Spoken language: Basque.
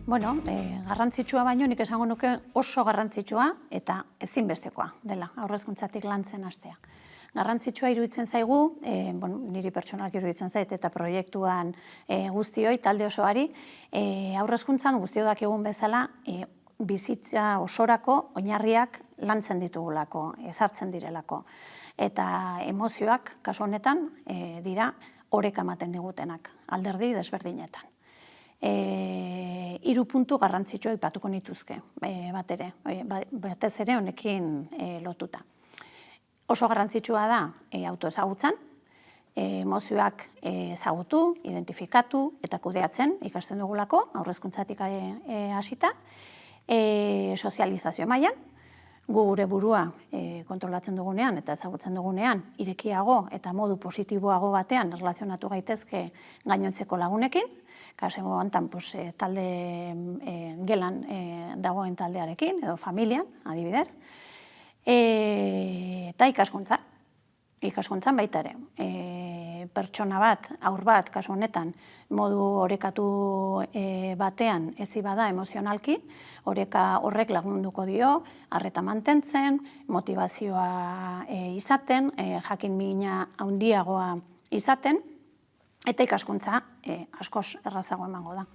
Garrantzitsua baino nik esango nuke oso garrantzitsua eta ezinbestekoa dela haurrezkuntzatik lantzen hastea. Garrantzitsua iruditzen zaigu, niri pertsonalki iruditzen zait eta proiektuan guztioi, talde osoari, haurrezkuntzan guztiok dakigun bezala bizitza osorako oinarriak lantzen ditugulako, ezartzen direlako. Eta emozioak, kasu honetan, dira oreka ematen digutenak, alderdi desberdinetan. 3 puntu garrantzitsua aipatuko nituzke, batez ere honekin lotuta. Oso garrantzitsua da autoezagutzan, emozioak ezagutu, identifikatu eta kudeatzen ikasten dugulako, haurrezkuntzatik hasita, sozializazio mailan, gu gure burua kontrolatzen dugunean eta ezagutzen dugunean, irekiago eta modu positiboago batean erlazionatu gaitezke gainontzeko lagunekin, kasu honetan talde gelan dagoen taldearekin edo familian, adibidez, eta ikaskuntzan baita ere. Pertsona bat, haur bat, kasu honetan, modu orekatu batean hezi bada emozionalki, oreka horrek lagunduko dio, arreta mantentzen, motivazioa izaten, jakin mina handiagoa izaten, eta ikaskuntza askoz errazago emango da.